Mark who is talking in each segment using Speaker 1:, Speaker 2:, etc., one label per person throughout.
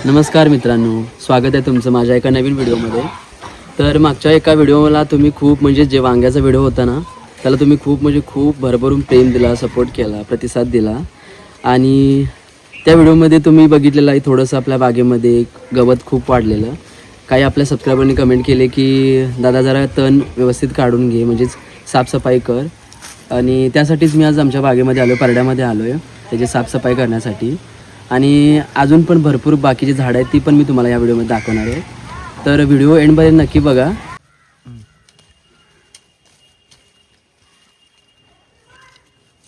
Speaker 1: नमस्कार मित्रांनो, स्वागत आहे तुमचं माझ्या एका नवीन व्हिडिओमध्ये. तर मागच्या एका व्हिडिओला तुम्ही खूप म्हणजे जे वांग्याचा व्हिडिओ होता ना, त्याला तुम्ही खूप भरभरून प्रेम दिला, सपोर्ट केला, प्रतिसाद दिला. आणि त्या व्हिडिओमध्ये तुम्ही बघितलेलं आहे थोडंसं आपल्या बागेमध्ये गवत खूप वाढलेलं. काही आपल्या सबस्क्रायबरनी कमेंट केले की दादा जरा तण व्यवस्थित काढून घे, म्हणजेच साफसफाई कर. आणि त्यासाठीच मी आज आमच्या बागेमध्ये आलो, परड्यामध्ये आलो आहे त्याची साफसफाई करण्यासाठी. आणि अजून पण भरपूर बाकीची झाडं आहेत, ती पण मी तुम्हाला या व्हिडिओमध्ये दाखवणार आहे. तर व्हिडिओ एंडमध्ये नक्की बघा.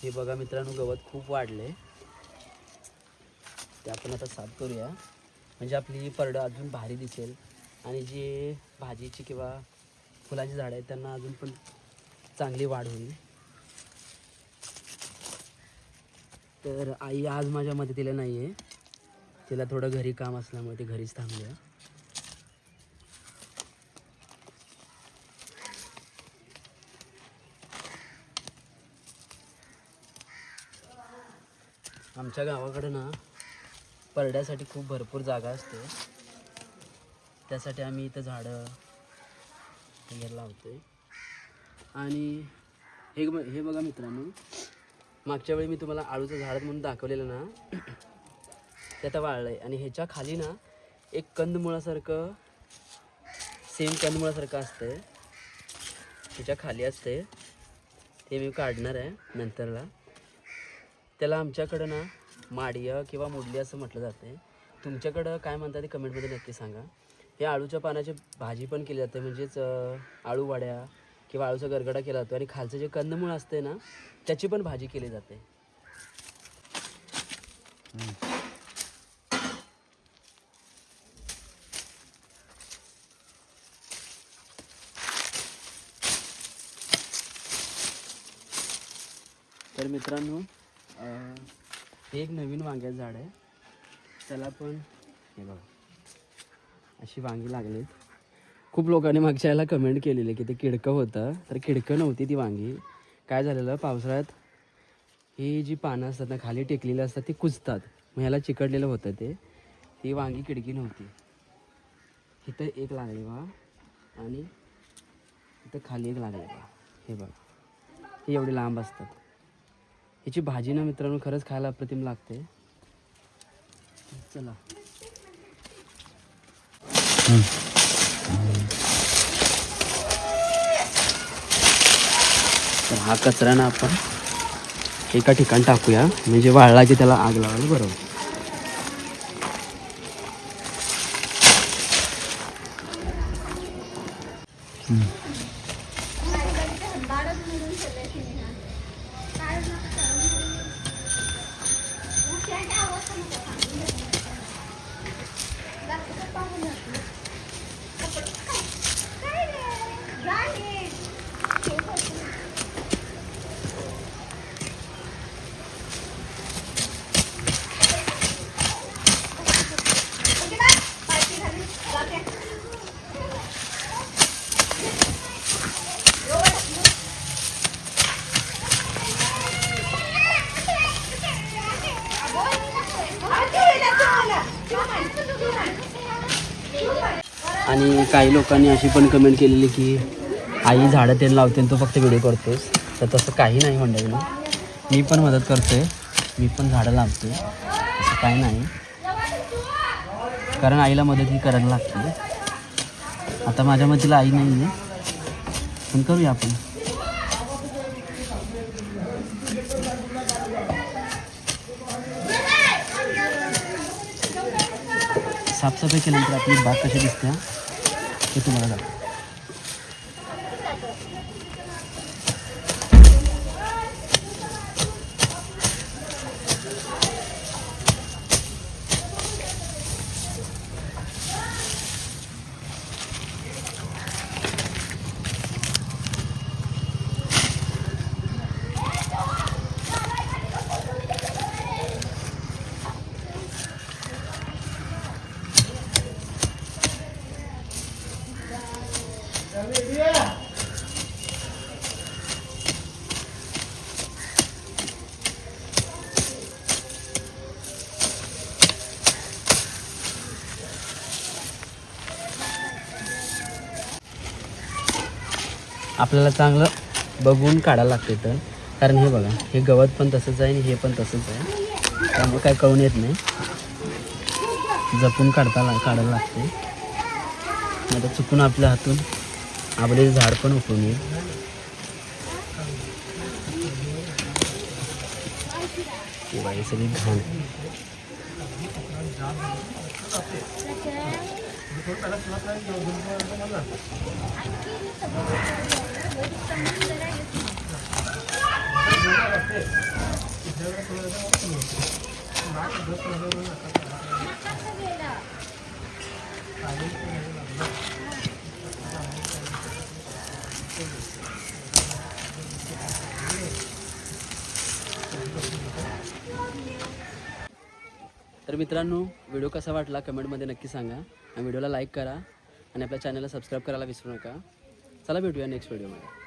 Speaker 1: हे बघा मित्रांनो, गवत खूप वाढले, ते आपण आता साफ करूया, म्हणजे आपली परडं अजून भारी दिसेल. आणि जे भाजीची किंवा फुलाची झाडं आहेत त्यांना अजून पण चांगली वाढ होईल. तर आई आज माझ्या मदतीला नाही आहे, तिला थोडं घरी काम असल्यामुळे ती घरीच थांबली आहे. आमच्या गावाकडं ना परड्यासाठी खूप भरपूर जागा असते, त्यासाठी आम्ही इथं झाडं वगैरे लावतोय. आणि हे बघा मित्रांनो, मागच्या वेळी मी तुम्हाला आळूचं झाड म्हणून दाखवलेलं ना, ते आता वाळलं आहे. आणि ह्याच्या खाली ना एक कंदमुळासारखं, सेम कंदमुळासारखं असतं, ह्याच्या खाली असते, ते मी काढणार आहे नंतरला. त्याला आमच्याकडं ना माडिया किंवा मुडली असं म्हटलं जाते. तुमच्याकडं काय म्हणतात ते कमेंटमध्ये नक्की सांगा. हे आळूच्या पानाची भाजी पण केली जाते, म्हणजेच आळू वड्या किंवा आळूचा गरगडा केला जातो. आणि खालचं जे कंदमूळ असते ना त्याची पण भाजी केली जाते. तर मित्रांनो, हे एक नवीन वांग्याचं झाड आहे, त्याला पण हे बघा अशी वांगी लागलीत. खूप लोकांनी मागच्या याला कमेंट केलेली की ते किडकं होतं, तर किडकं नव्हती ती वांगी. काय झालेलं, पावसाळ्यात ही जी पानं असतात ना खाली टेकलेली असतात ती कुजतात, मग ह्याला चिकटलेलं होतं ते. ती वांगी किडकी नव्हती. इथं एक लागली बा, आणि इथं खाली एक लागली बा. हे बघा, ही एवढी लांब असतात. ह्याची भाजी ना मित्रांनो खरंच खायला अप्रतिम लागते. चला, तर हा कचरा ना आपण एका ठिकाणी टाकूया, म्हणजे वाळला की त्याला आग लावायला बरोबर. आणि काही लोकांनी अशी पण कमेंट केलेली की आई झाडं ते लावते तो फक्त व्हिडिओ करतोस. तर तसं काही नाही मंडळी, मी पण मदत करतोय, मी पण झाडं लावतोय, असं काही नाही. कारण आईला मदत ही करायला लागते. आता माझ्या मतीला आई नाही आहे, पण करूया आपण. साफसफाई केल्यानंतर आपली बाग कशी दिसते ते तुम्हाला दाखवतो. आपल्याला चांगलं बघून काढायला लागते तर, कारण हे बघा हे गवत पण तसंच आहे आणि हे पण तसंच आहे, त्यामुळे काय कळून येत नाही, जपून काढायला लागते. आता चुकून आपल्या हातून आंबोलीचं झाड पण उकळून येईल. हे सगळी घाण. तर मित्रांनो, व्हिडिओ कसा वाटला कमेंटमध्ये नक्की सांगा आणि व्हिडिओला लाईक करा आणि आपल्या चॅनलला सबस्क्राईब करायला विसरू नका. चला भेटूया नेक्स्ट व्हिडिओमध्ये.